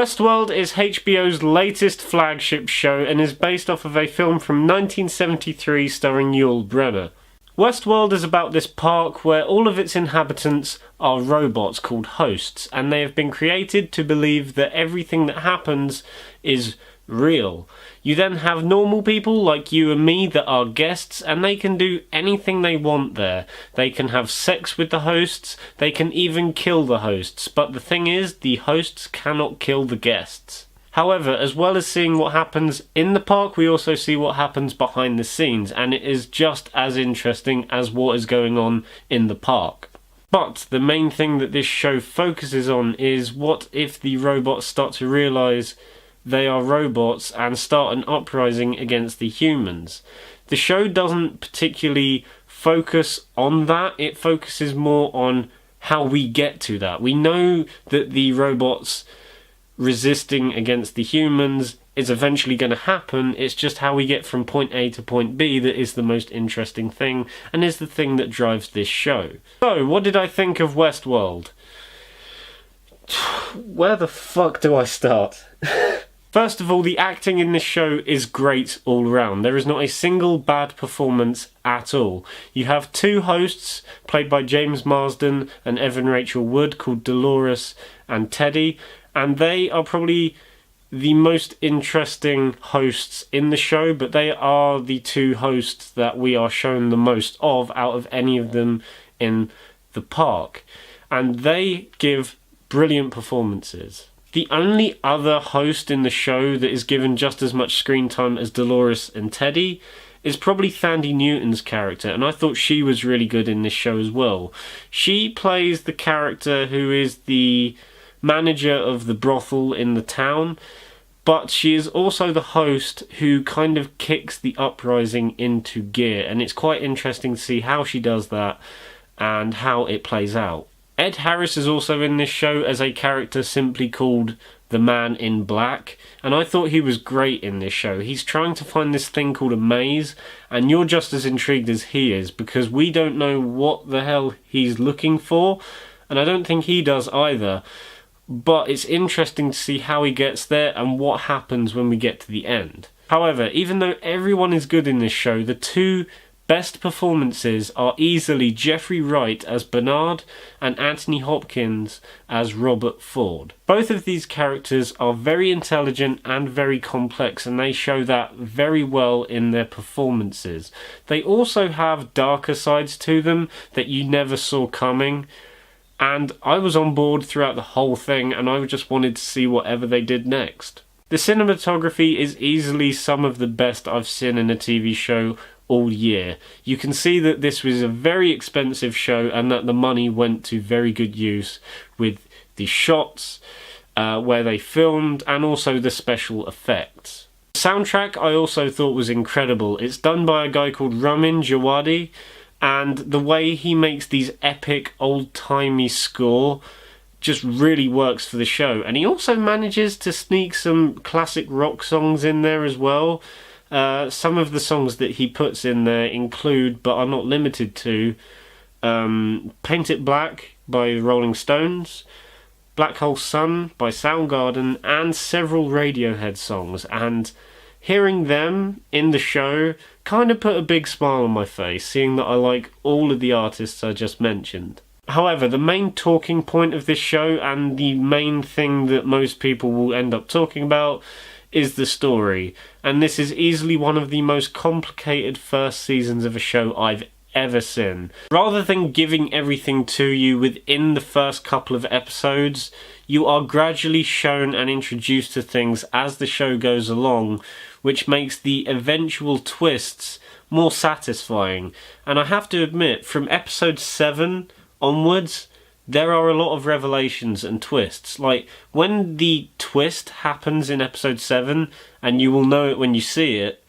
Westworld is HBO's latest flagship show and is based off of a film from 1973 starring Yul Brynner. Westworld is about this park where all of its inhabitants are robots called hosts, and they have been created to believe that everything that happens is real. You then have normal people like you and me that are guests, and they can do anything they want there. They can have sex with the hosts, they can even kill the hosts, but the thing is, the hosts cannot kill the guests. However, as well as seeing what happens in the park, we also see what happens behind the scenes, and it is just as interesting as what is going on in the park. But the main thing that this show focuses on is what if the robots start to realise they are robots and start an uprising against the humans. The show doesn't particularly focus on that, it focuses more on how we get to that. We know that the robots resisting against the humans is eventually going to happen, it's just how we get from point A to point B that is the most interesting thing, and is the thing that drives this show. So, what did I think of Westworld? Where the fuck do I start? First of all, the acting in this show is great all round. There is not a single bad performance at all. You have two hosts, played by James Marsden and Evan Rachel Wood, called Dolores and Teddy, and they are probably the most interesting hosts in the show, but they are the two hosts that we are shown the most of out of any of them in the park. And they give brilliant performances. The only other host in the show that is given just as much screen time as Dolores and Teddy is probably Thandie Newton's character, and I thought she was really good in this show as well. She plays the character who is the manager of the brothel in the town, but she is also the host who kind of kicks the uprising into gear, and it's quite interesting to see how she does that and how it plays out. Ed Harris is also in this show as a character simply called the Man in Black, and I thought he was great in this show. He's trying to find this thing called a maze, and you're just as intrigued as he is, because we don't know what the hell he's looking for, and I don't think he does either. But it's interesting to see how he gets there and what happens when we get to the end. However, even though everyone is good in this show, the two best performances are easily Jefferey Wright as Bernard and Anthony Hopkins as Robert Ford. Both of these characters are very intelligent and very complex, and they show that very well in their performances. They also have darker sides to them that you never saw coming, and I was on board throughout the whole thing, and I just wanted to see whatever they did next. The cinematography is easily some of the best I've seen in a TV show all year. You can see that this was a very expensive show and that the money went to very good use with the shots, where they filmed, and also the special effects. The soundtrack I also thought was incredible. It's done by a guy called Ramin Djawadi, and the way he makes these epic old-timey score just really works for the show. And he also manages to sneak some classic rock songs in there as well. Some of the songs that he puts in there include, but are not limited to, Paint It Black by Rolling Stones, Black Hole Sun by Soundgarden, and several Radiohead songs. And hearing them in the show kind of put a big smile on my face, seeing that I like all of the artists I just mentioned. However, the main talking point of this show, and the main thing that most people will end up talking about, is the story. And this is easily one of the most complicated first seasons of a show I've ever seen. Rather than giving everything to you within the first couple of episodes, you are gradually shown and introduced to things as the show goes along, which makes the eventual twists more satisfying. And I have to admit, from episode 7 onwards, there are a lot of revelations and twists. Like, when the twist happens in episode 7, and you will know it when you see it,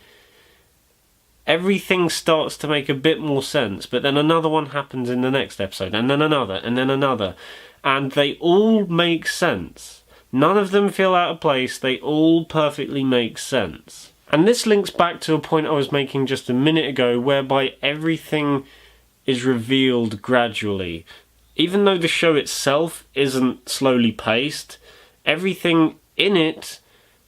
everything starts to make a bit more sense, but then another one happens in the next episode, and then another, and then another, and they all make sense. None of them feel out of place, they all perfectly make sense. And this links back to a point I was making just a minute ago, whereby everything is revealed gradually. Even though the show itself isn't slowly paced, everything in it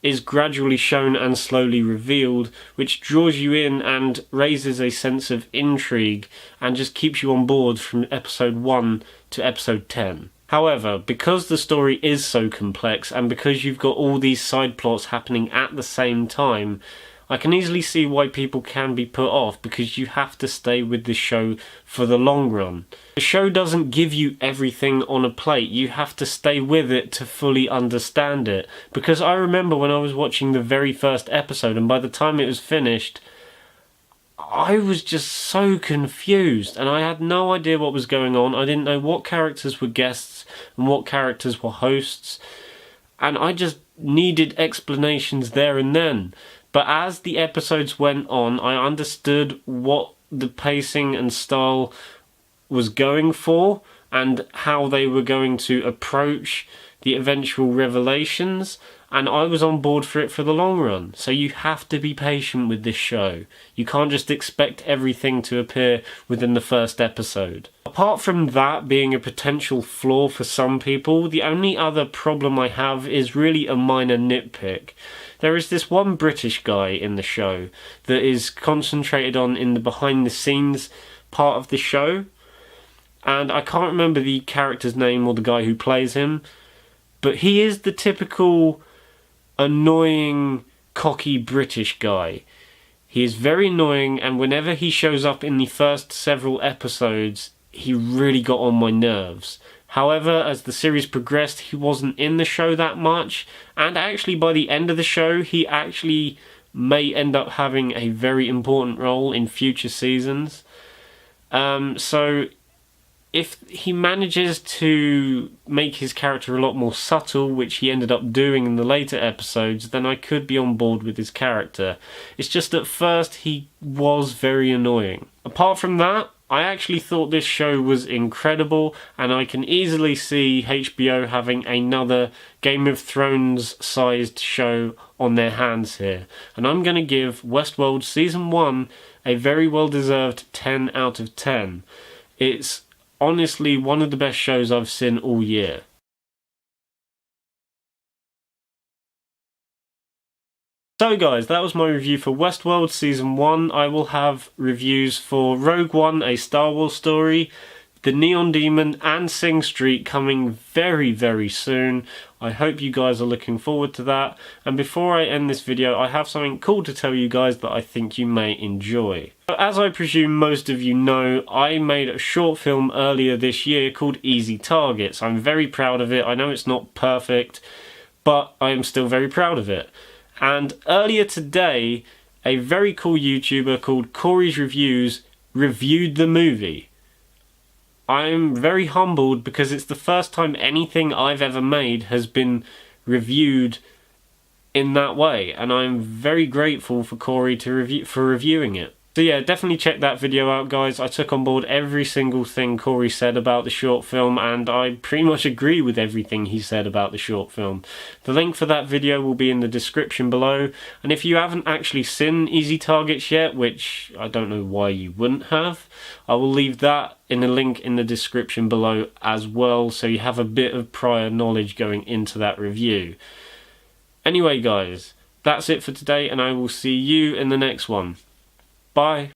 is gradually shown and slowly revealed, which draws you in and raises a sense of intrigue and just keeps you on board from episode 1 to episode 10. However, because the story is so complex and because you've got all these side plots happening at the same time, I can easily see why people can be put off, because you have to stay with the show for the long run. The show doesn't give you everything on a plate. You have to stay with it to fully understand it. Because I remember when I was watching the very first episode, and by the time it was finished, I was just so confused and I had no idea what was going on. I didn't know what characters were guests and what characters were hosts, and I just needed explanations there and then. But as the episodes went on, I understood what the pacing and style was going for and how they were going to approach the eventual revelations, and I was on board for it for the long run. So you have to be patient with this show. You can't just expect everything to appear within the first episode. Apart from that being a potential flaw for some people, the only other problem I have is really a minor nitpick. There is this one British guy in the show that is concentrated on in the behind the scenes part of the show, and I can't remember the character's name or the guy who plays him, but he is the typical annoying, cocky British guy. He is very annoying, and whenever he shows up in the first several episodes, he really got on my nerves. However, as the series progressed, he wasn't in the show that much, and actually by the end of the show, he actually may end up having a very important role in future seasons. So if he manages to make his character a lot more subtle, which he ended up doing in the later episodes, then I could be on board with his character. It's just at first he was very annoying. Apart from that, I actually thought this show was incredible, and I can easily see HBO having another Game of Thrones sized show on their hands here. And I'm going to give Westworld Season 1 a very well deserved 10 out of 10. It's honestly one of the best shows I've seen all year. So guys, that was my review for Westworld Season 1. I will have reviews for Rogue One, A Star Wars Story, The Neon Demon and Sing Street coming very, very soon. I hope you guys are looking forward to that. And before I end this video, I have something cool to tell you guys that I think you may enjoy. As I presume most of you know, I made a short film earlier this year called Easy Targets. I'm very proud of it. I know it's not perfect, but I am still very proud of it. And earlier today, a very cool YouTuber called Corey's Reviews reviewed the movie. I'm very humbled because it's the first time anything I've ever made has been reviewed in that way, and I'm very grateful for Corey for reviewing it. So yeah, definitely check that video out, guys. I took on board every single thing Corey said about the short film, and I pretty much agree with everything he said about the short film. The link for that video will be in the description below, and if you haven't actually seen Easy Targets yet, which I don't know why you wouldn't have, I will leave that in a link in the description below as well, so you have a bit of prior knowledge going into that review. Anyway guys, that's it for today, and I will see you in the next one. Bye.